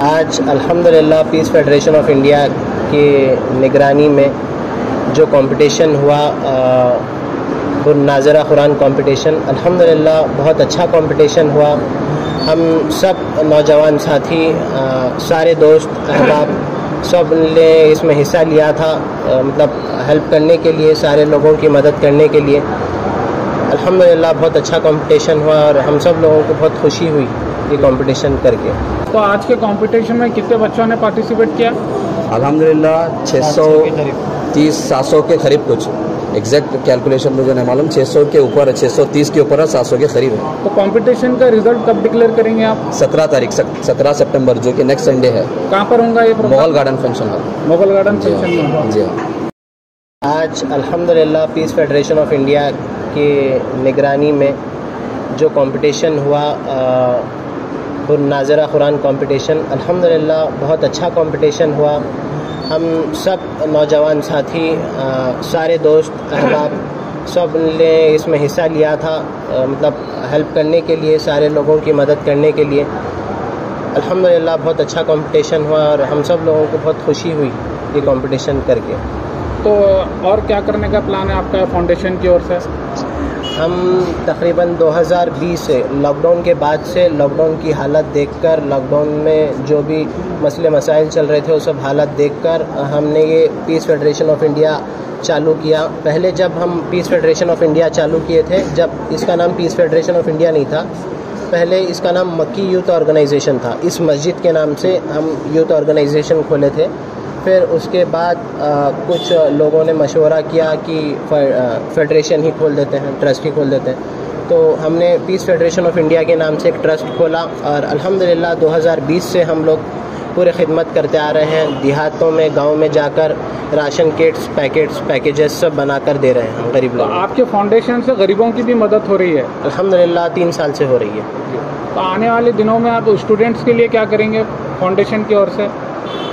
آج الحمدللہ پیس federation of India کی نگرانی میں جو کمپٹیشن ہوا ناظرہ قرآن کمپٹیشن، الحمدللہ بہت اچھا کمپٹیشن ہوا۔ ہم سب نوجوان ساتھی، سارے دوست احباب سب نے اس میں حصہ لیا تھا، مطلب ہیلپ کرنے کے لیے، سارے لوگوں کی مدد کرنے کے لیے۔ الحمدللہ بہت اچھا کمپٹیشن ہوا اور ہم سب لوگوں کو بہت خوشی ہوئی یہ کمپٹیشن کر کے۔ تو آج کے کمپٹیشن میں کتنے بچوں نے پارٹیسپیٹ کیا؟ الحمدللہ 630-700 کے قریب، کچھ ایگزیکٹ کیلکولیشن مجھے نہیں معلوم، 600 کے اوپر ہے، 630 کے اوپر ہے، 700 کے قریب ہے۔ تو کمپٹیشن کا رزلٹ کب ڈکلیئر کریں گے آپ؟ 17 سپٹمبر جو کہ نیکسٹ سنڈے ہے۔ کہاں پر ہوگا یہ programme? Mughal garden function hall. Mughal garden function hall. جی ہاں۔ آج الحمدللہ پیس فیڈریشن آف انڈیا کی نگرانی میں جو کمپٹیشن ہوا ناظرہ قرآن کمپٹیشن، الحمدللہ بہت اچھا کمپٹیشن ہوا۔ ہم سب نوجوان ساتھی، سارے دوست احباب سب نے اس میں حصہ لیا تھا، مطلب ہیلپ کرنے کے لیے، سارے لوگوں کی مدد کرنے کے لیے۔ الحمدللہ بہت اچھا کمپٹیشن ہوا اور ہم سب لوگوں کو بہت خوشی ہوئی یہ کمپٹیشن کر کے۔ تو اور کیا کرنے کا پلان ہے آپ کا فاؤنڈیشن کی اور سے؟ ہم تقریباً 2020 سے لاک ڈاؤن کے بعد سے، لاک ڈاؤن کی حالت دیکھ کر، لاک ڈاؤن میں جو بھی مسئلے مسائل چل رہے تھے وہ سب حالت دیکھ کر ہم نے یہ پیس فیڈریشن آف انڈیا چالو کیا۔ پہلے جب ہم پیس فیڈریشن آف انڈیا چالو کیے تھے، جب اس کا نام پیس فیڈریشن آف انڈیا نہیں تھا، پہلے اس کا نام مکی یوتھ آرگنائزیشن تھا۔ اس مسجد کے نام سے ہم یوتھ آرگنائزیشن کھولے تھے۔ پھر اس کے بعد کچھ لوگوں نے مشورہ کیا کہ فیڈریشن ہی کھول دیتے ہیں، ٹرسٹ ہی کھول دیتے ہیں، تو ہم نے پیس فیڈریشن آف انڈیا کے نام سے ایک ٹرسٹ کھولا اور الحمدللہ 2020 سے ہم لوگ پورے خدمت کرتے آ رہے ہیں۔ دیہاتوں میں، گاؤں میں جا کر راشن کٹس، پیکیجز سب بنا کر دے رہے ہیں ہم غریب لوگ۔ آپ کے فاؤنڈیشن سے غریبوں کی بھی مدد ہو رہی ہے؟ الحمدللہ 3 سال سے ہو رہی ہے۔ تو آنے والے دنوں میں آپ اسٹوڈنٹس کے لیے کیا کریں گے فاؤنڈیشن کی اور سے؟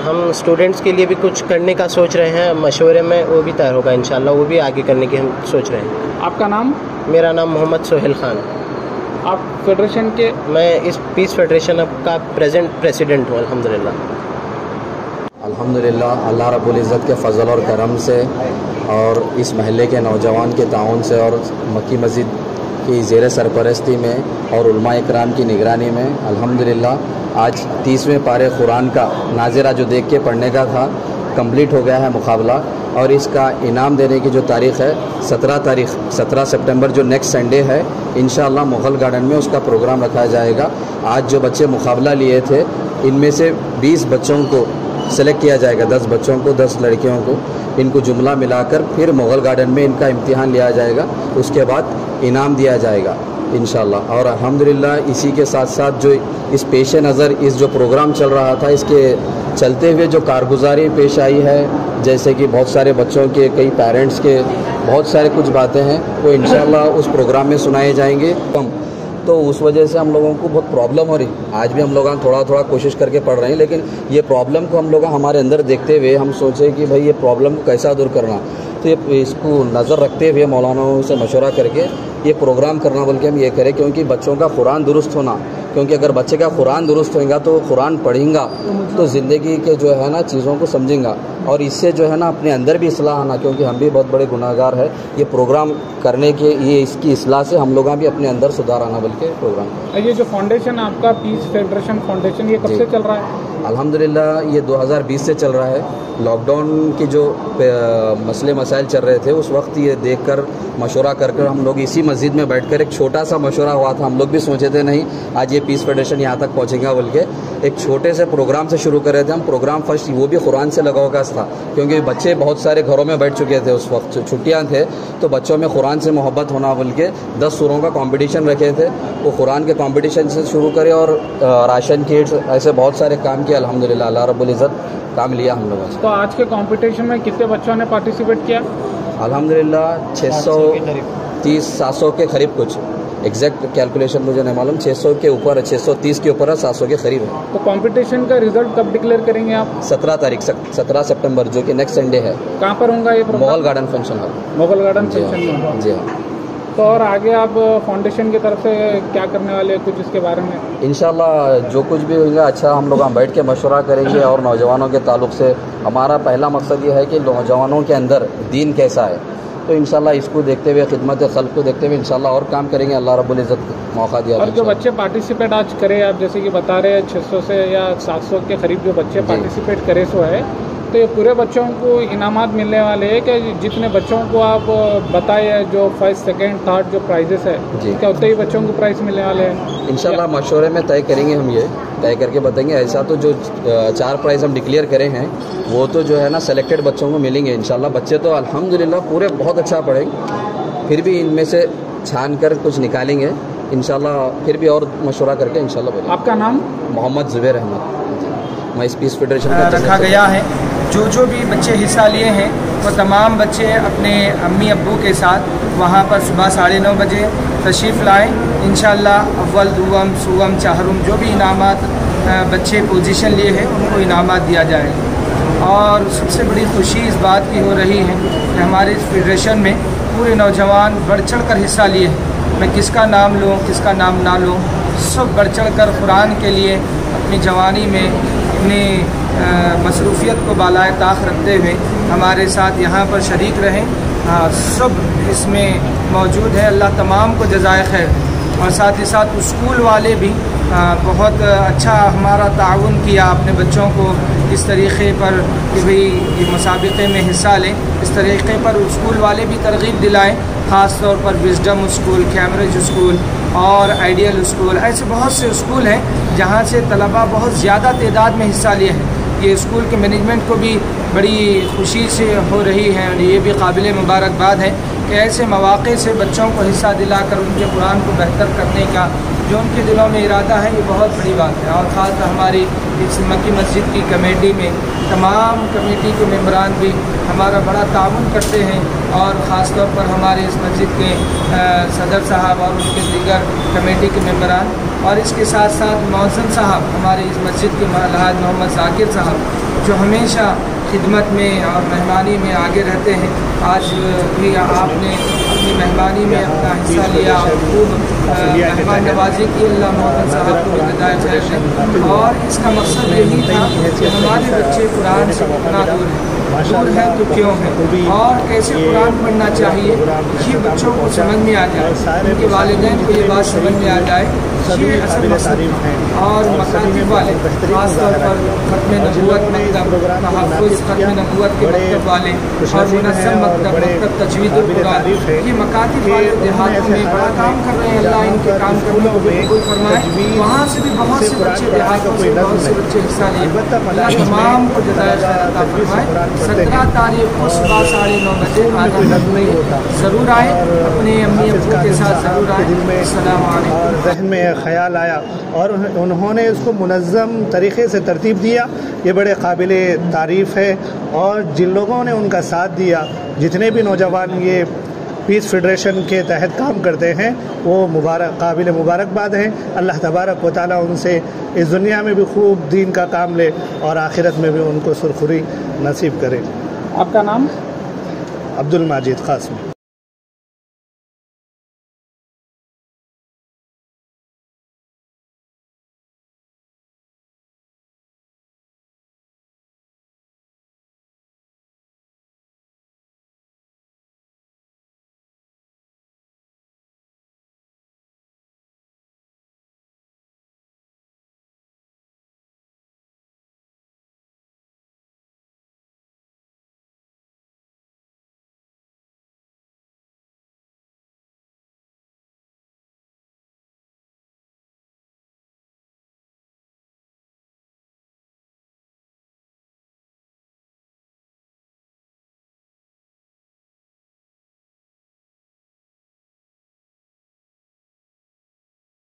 ہم اسٹوڈنٹس کے لیے بھی کچھ کرنے کا سوچ رہے ہیں، مشورے میں وہ بھی تیار ہوگا انشاءاللہ، وہ بھی آگے کرنے کی ہم سوچ رہے ہیں۔ آپ کا نام؟ میرا نام محمد سہیل خان۔ آپ فیڈریشن کے؟ میں اس پیس فیڈریشن کا پریزیڈنٹ ہوں الحمدللہ۔ الحمدللہ اللہ رب العزت کے فضل اور کرم سے اور اس محلے کے نوجوان کے تعاون سے اور مکی مسجد کی زیر سرپرستی میں اور علماء اکرام کی نگرانی میں الحمدللہ آج 30ویں پارے قرآن کا ناظرہ جو دیکھ کے پڑھنے کا تھا کمپلیٹ ہو گیا ہے مقابلہ، اور اس کا انعام دینے کی جو تاریخ ہے 17 سپٹمبر جو نیکسٹ سنڈے ہے، انشاءاللہ مغل گارڈن میں اس کا پروگرام رکھا جائے گا۔ آج جو بچے مقابلہ لیے تھے ان میں سے 20 بچوں کو سلیکٹ کیا جائے گا، 10 بچوں کو، 10 لڑکیوں کو، ان کو جملہ ملا کر پھر مغل گارڈن میں ان کا امتحان لیا جائے گا، اس کے بعد انعام دیا جائے گا انشاءاللہ۔ اور الحمدللہ اسی کے ساتھ ساتھ جو اس پیش نظر اس جو پروگرام چل رہا تھا، اس کے چلتے ہوئے جو کارگزاری پیش آئی ہے، جیسے کہ بہت سارے بچوں کے، کئی پیرنٹس کے بہت سارے کچھ باتیں ہیں، وہ انشاءاللہ اس پروگرام میں سنائے جائیں گے۔ تو اس وجہ سے ہم لوگوں کو بہت پرابلم ہو رہی، آج بھی ہم لوگ تھوڑا کوشش کر کے پڑھ رہے ہیں، لیکن یہ پرابلم کو ہم لوگ ہمارے اندر دیکھتے ہوئے ہم سوچے کہ بھائی یہ پرابلم کو کیسا دور کرنا، تو یہ اس کو نظر رکھتے ہوئے مولاناؤں سے مشورہ کر کے یہ پروگرام کرنا، بلکہ ہم یہ کریں کیونکہ بچوں کا قرآن درست ہونا، کیونکہ اگر بچے کا قرآن درست ہوگا تو قرآن پڑھیں گا تو زندگی کے جو ہے نا چیزوں کو سمجھیں گا، اور اس سے جو ہے نا اپنے اندر بھی اصلاح آنا، کیونکہ ہم بھی بہت بڑے گناہ گار ہیں۔ یہ پروگرام کرنے کے یہ اس کی اصلاح سے ہم لوگاں بھی اپنے اندر سدھار آنا، بلکہ پروگرام۔ یہ جو فاؤنڈیشن آپ کا پیس فیڈریشن فاؤنڈیشن، یہ کب سے چل رہا ہے؟ الحمدللہ یہ 2020 سے چل رہا ہے۔ لاک ڈاؤن کی جو مسئلے مسائل چل رہے تھے اس وقت یہ دیکھ کر مشورہ کر ہم لوگ اسی مسجد میں بیٹھ کر ایک چھوٹا سا مشورہ ہوا تھا، ہم لوگ بھی سوچے تھے نہیں آج یہ پیس فیڈریشن یہاں تک پہنچے گا، بلکہ ایک چھوٹے سے پروگرام سے شروع کر رہے تھے ہم۔ پروگرام فرسٹ وہ بھی قرآن سے لگا ہوا تھا، کیونکہ بچے بہت سارے گھروں میں بیٹھ چکے تھے اس وقت، چھٹیاں تھے، تو بچوں میں قرآن سے محبت ہونا، بلکہ 10 سوروں کا کمپٹیشن رکھے تھے، وہ قرآن کے کمپٹیشن سے شروع کرے اور راشن کٹس ایسے بہت سارے کام کیے۔ الحمدللہ اللہ رب العزت کام لیا ہم لوگوں سے۔ تو آج کے کمپٹیشن میں کتنے بچوں نے پارٹیسپیٹ کیا؟ الحمدللہ 630-700 کے قریب، کچھ ایگزیکٹ کیلکولیشن مجھے نہیں معلوم، 600 کے اوپر ہے، 630 کے اوپر ہے، 700 کے قریب ہے۔ تو کمپٹیشن کا رزلٹ کب ڈکلیئر کریں گے آپ؟ 17 سپٹمبر جو کہ نیکسٹ سنڈے ہے۔ کہاں پر ہوگا یہ programme? Mughal garden function hall. Mughal garden function hall. جی ہاں۔ تو اور آگے آپ فاؤنڈیشن کی طرف سے کیا کرنے والے ہیں کچھ اس کے بارے میں؟ انشاءاللہ جو کچھ بھی ہوگا اچھا ہم لوگ بیٹھ کے مشورہ کریں گے، اور نوجوانوں کے تعلق سے ہمارا پہلا مقصد یہ ہے کہ نوجوانوں کے اندر دین کیسا ہے، تو انشاءاللہ اس کو دیکھتے ہوئے، خدمت خلق کو دیکھتے ہوئے انشاءاللہ اور کام کریں گے، اللہ رب العزت موقع دیا۔ اور جو بچے پارٹیسپیٹ آج کرے، آپ جیسے کہ بتا رہے ہیں 600 سے یا 700 کے قریب جو بچے پارٹیسپیٹ کرے سو ہے، تو یہ پورے بچوں کو انعامات ملنے والے ہیں کہ جتنے بچوں کو آپ بتائے جو فرسٹ سیکنڈ تھرڈ جو پرائزز ہے کیا اتنے ہی بچوں کو پرائز ملنے والے ہیں؟ انشاءاللہ مشورے میں طے کریں گے، ہم یہ طے کر کے بتائیں گے۔ ایسا تو جو 4 پرائز ہم ڈکلیئر کرے ہیں وہ تو جو ہے نا سلیکٹڈ بچوں کو ملیں گے انشاءاللہ۔ بچے تو الحمدللہ پورے بہت اچھا پڑھیں، پھر بھی ان میں سے چھان کر کچھ نکالیں گے انشاءاللہ، پھر بھی اور مشورہ کر کے انشاءاللہ بولیں۔ آپ کا نام؟ محمد زبیر احمد، میں اس پیس فیڈریشن کا رکھا گیا ہے۔ جو بھی بچے حصہ لیے ہیں وہ تمام بچے اپنے امی ابو کے ساتھ وہاں پر صبح 9:30 بجے تشریف لائیں۔ انشاءاللہ اول دوم سوم چہارم جو بھی انعامات بچے پوزیشن لیے ہیں ان کو انعامات دیا جائے۔ اور سب سے بڑی خوشی اس بات کی ہو رہی ہے کہ ہمارے اس فیڈریشن میں پورے نوجوان بڑھ چڑھ کر حصہ لیے ہیں۔ میں کس کا نام لوں کس کا نام نہ لوں، سب بڑھ چڑھ کر قرآن کے لیے اپنی جوانی میں اپنی مصروفیت کو بالائے طاق رکھتے ہوئے ہمارے ساتھ یہاں پر شریک رہیں۔ سب اس میں موجود ہے، اللہ تمام کو جزائے خیر۔ اور ساتھ ہی ساتھ اسکول والے بھی بہت اچھا ہمارا تعاون کیا اپنے بچوں کو اس طریقے پر کہ بھئی یہ مسابقے میں حصہ لیں، اس طریقے پر اسکول والے بھی ترغیب دلائیں، خاص طور پر وزڈم اسکول، کیمبرج اسکول اور آئیڈیل اسکول، ایسے بہت سے اسکول ہیں جہاں سے طلباء بہت زیادہ تعداد میں حصہ لیے ہیں۔ یہ اسکول کے مینجمنٹ کو بھی بڑی خوشی سے ہو رہی ہے، اور یہ بھی قابل مبارکباد ہے کہ ایسے مواقع سے بچوں کو حصہ دلا کر ان کے قرآن کو بہتر کرنے کا جو ان کے دلوں میں ارادہ ہے یہ بہت بڑی بات ہے۔ اور خاص طور ہماری اس مکی مسجد کی کمیٹی میں تمام کمیٹی کے ممبران بھی ہمارا بڑا تعاون کرتے ہیں، اور خاص طور پر ہمارے اس مسجد کے صدر صاحب اور ان کے دیگر کمیٹی کے ممبران، اور اس کے ساتھ ساتھ مؤذن صاحب ہمارے اس مسجد کے الحاج محمد ذاکر صاحب جو ہمیشہ خدمت میں اور مہمانی میں آگے رہتے ہیں۔ آج بھی آپ نے اپنی مہمانی میں اپنا حصہ لیا اور خوب مہمان نوازی کی، اللہ محمد صاحب کو ہدایت ہے۔ اور اس کا مقصد یہی تھا کہ ہمارے بچے قرآن سے کتنا دور ہے تو کیوں ہے، اور کیسے قرآن پڑھنا چاہیے یہ بچوں کو سمجھ میں آ جائے، ان کے والدین کو یہ بات سمجھ میں آ جائے، یہ اصل مقصد ہے۔ اور مکاتب والے خاص طور پر ختم نبوت مکتب، تحفظ ختم نبوت کے مکتب والے اور منظم مکتب تجوید القرآن، یہ مکاتب والے دیہاتوں میں بڑا کام کر رہے ہیں، اللہ ان کے کام کرنے کو قبول فرمائے۔ وہاں سے بھی بہت سے بچے دیہاتوں سے بہت سے بچے حصہ لیے، اللہ تمام کو جزائے خیر عطا فرمائے۔ 17 تاریخ کو صبح 9:30 بجے ضرور آئیں، اپنے امی ابو کے ساتھ ضرور آئیں۔ السلام علیکم۔ اور ذہن میں خیال آیا اور انہوں نے اس کو منظم طریقے سے ترتیب دیا، یہ بڑے قابل تعریف ہے۔ اور جن لوگوں نے ان کا ساتھ دیا، جتنے بھی نوجوان یہ پیس فیڈریشن کے تحت کام کرتے ہیں، وہ قابل مبارکباد ہیں۔ اللہ تبارک و تعالیٰ ان سے اس دنیا میں بھی خوب دین کا کام لے اور آخرت میں بھی ان کو سرخری نصیب کرے۔ آپ کا نام؟ عبد الماجد قاسم۔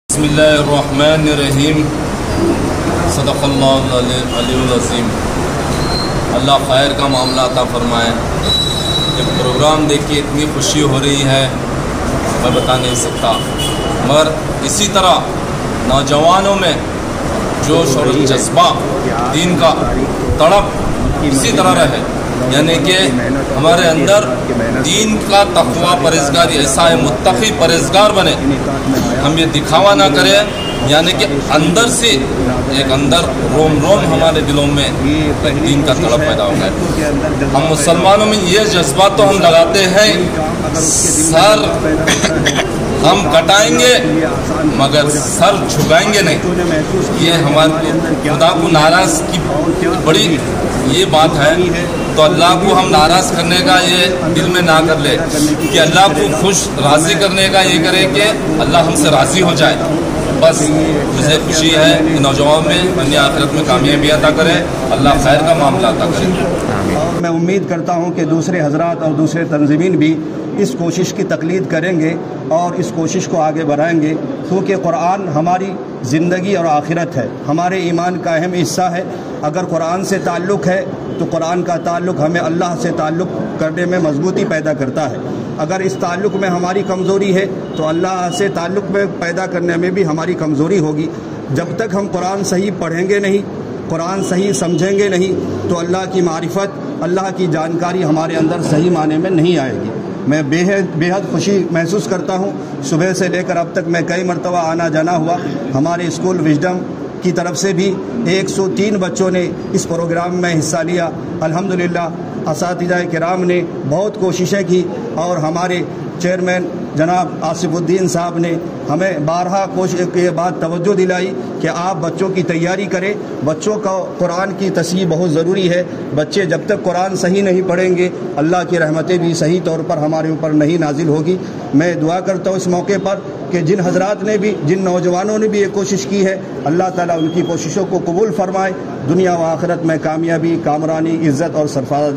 بسم اللہ الرحمن الرحیم، صدق اللہ العلی العظیم۔ اللہ خیر کا معاملہ عطا فرمائے۔ یہ پروگرام دیکھ کے اتنی خوشی ہو رہی ہے میں بتا نہیں سکتا، مگر اسی طرح نوجوانوں میں جوش اور جذبہ، دین کا تڑپ اسی طرح رہے۔ یعنی کہ ہمارے اندر دین کا تقویٰ پرہیزگاری ایسا ہے، متقی پرہیزگار بنے، ہم یہ دکھاوا نہ کریں، یعنی کہ اندر سے ایک اندر روم روم ہمارے دلوں میں دین کا طلب پیدا ہوگا۔ ہم مسلمانوں میں یہ جذبات تو ہم لگاتے ہیں، سر ہم کٹائیں گے مگر سر جھکائیں گے نہیں، یہ ہمارے خدا کو ناراض کی بڑی یہ بات ہے۔ تو اللہ کو ہم ناراض کرنے کا یہ دل میں نہ کر لے کہ اللہ کو خوش راضی کرنے کا یہ کرے کہ اللہ ہم سے راضی ہو جائے۔ بس مجھے خوشی ہے کہ نوجوان میں دنیا آخرت میں کامیابی عطا کرے، اللہ خیر کا معاملہ عطا کرے۔ اور میں امید کرتا ہوں کہ دوسرے حضرات اور دوسرے تنظیمین بھی اس کوشش کی تقلید کریں گے اور اس کوشش کو آگے بڑھائیں گے، کیونکہ قرآن ہماری زندگی اور آخرت ہے، ہمارے ایمان کا اہم حصہ ہے۔ اگر قرآن سے تعلق ہے تو قرآن کا تعلق ہمیں اللہ سے تعلق کرنے میں مضبوطی پیدا کرتا ہے۔ اگر اس تعلق میں ہماری کمزوری ہے تو اللہ سے تعلق میں پیدا کرنے میں بھی ہماری کمزوری ہوگی۔ جب تک ہم قرآن صحیح پڑھیں گے نہیں، قرآن صحیح سمجھیں گے نہیں تو اللہ کی معرفت، اللہ کی جانکاری ہمارے اندر صحیح معنی میں نہیں آئے گی۔ میں بے حد خوشی محسوس کرتا ہوں، صبح سے لے کر اب تک میں کئی مرتبہ آنا جانا ہوا۔ ہمارے اسکول وژڈم کی طرف سے بھی 103 بچوں نے اس پروگرام میں حصہ لیا۔ الحمدللہ اساتذہ کرام نے بہت کوششیں کی اور ہمارے چیئرمین جناب آصف الدین صاحب نے ہمیں بارہا یہ بات توجہ دلائی کہ آپ بچوں کی تیاری کریں، بچوں کا قرآن کی تصحیح بہت ضروری ہے۔ بچے جب تک قرآن صحیح نہیں پڑھیں گے اللہ کی رحمتیں بھی صحیح طور پر ہمارے اوپر نہیں نازل ہوگی۔ میں دعا کرتا ہوں اس موقع پر کہ جن حضرات نے بھی، جن نوجوانوں نے بھی یہ کوشش کی ہے، اللہ تعالیٰ ان کی کوششوں کو قبول فرمائے، دنیا و آخرت میں کامیابی، کامرانی، عزت اور سرفراز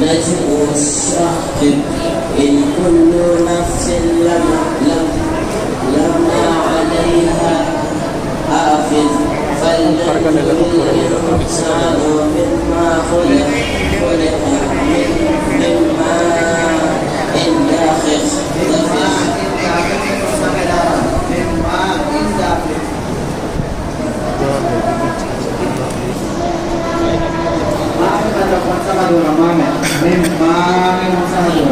نجم الشاكر إن كل نفس لما عليها حافظ فلينظر الإنسان مما خلق من ماء دافق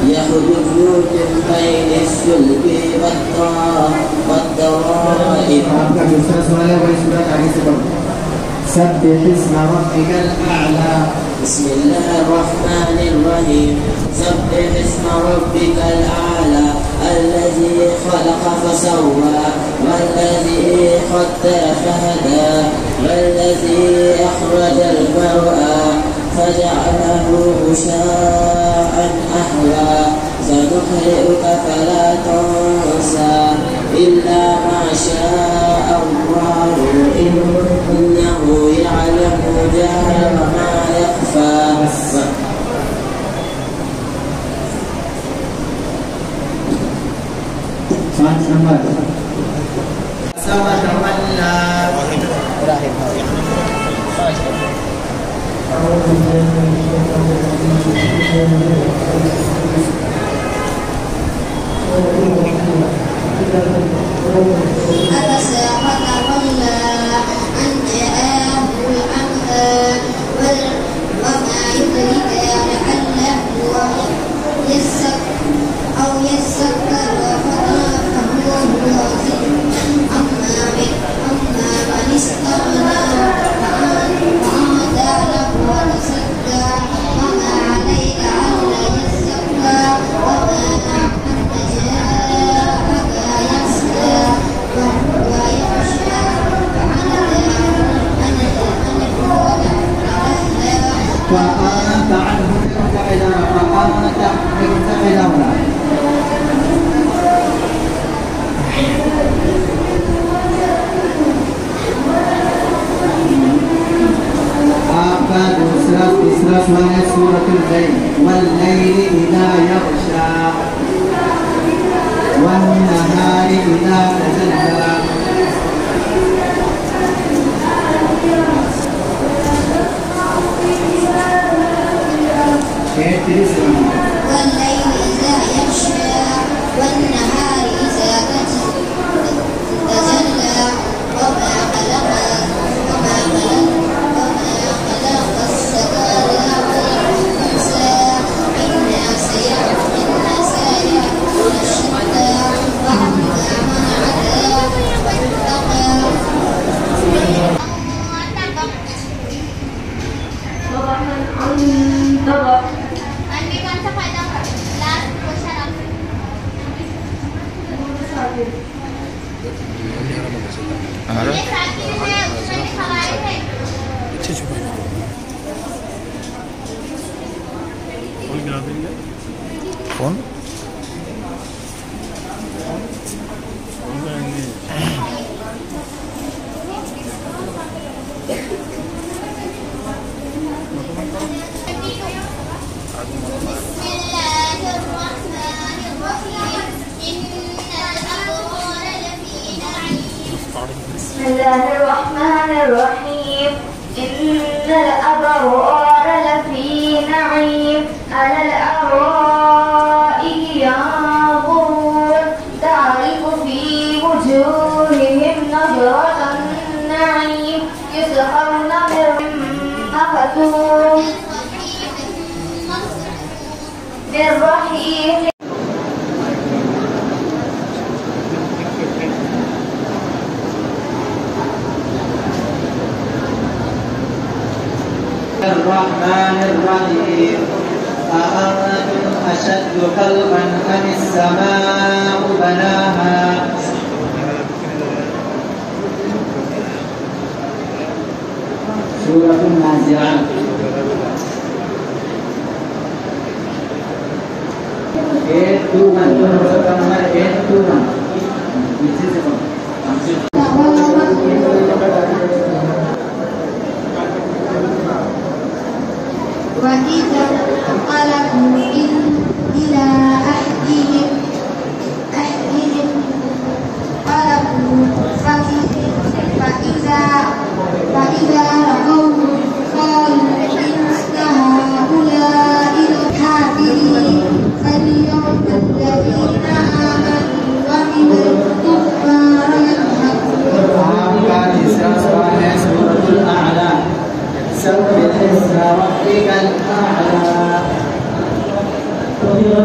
يخرج من بين السلب والضرائب سبح اسم ربك الأعلى بسم الله الرحمن الرحيم سبح اسم ربك الأعلى الذي خلق فسوى والذي قدر فهدى والذي أخرج المرعى فجعله غثاء أحوى سنقرئك فلا تنسى إلا ما شاء الله إنه يعلم الجهر وما يخفى بسم الله الرحمن الرحيم. إن الأبرار لفي نعيم على الأرائك ينظرون تعرف في وجوههم نضرة النعيم يسقون من مختوم من رحيق الرحمن الرحيم. أأنتم أشد خلقا أم السماء بناها سورة النازعات. وإذا انقلبوا إلى أهلهم انقلبوا فإذا رأوهم قالوا إن هؤلاء لكاذبون فاليوم الذين آمنوا ومن الكفار يضحكون. سبح اسم ربك الأعلى.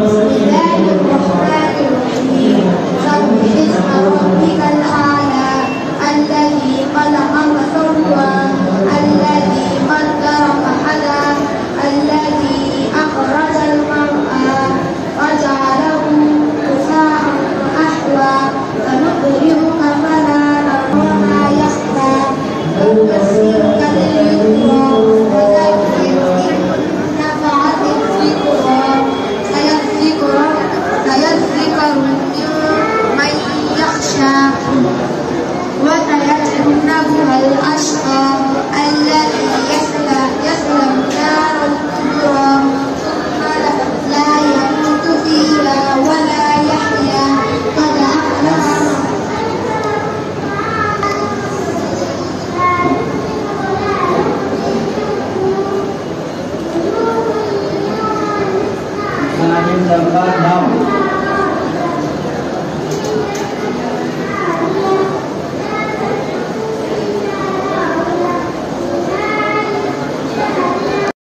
بسم الله الرحمن الرحيم. سبح اسم ربك الأعلى الذي خلق فسوى الذي قدر فهدى الذي أخرج المرعى وجعله غثاء أحوى سنقرئك فلا تنسى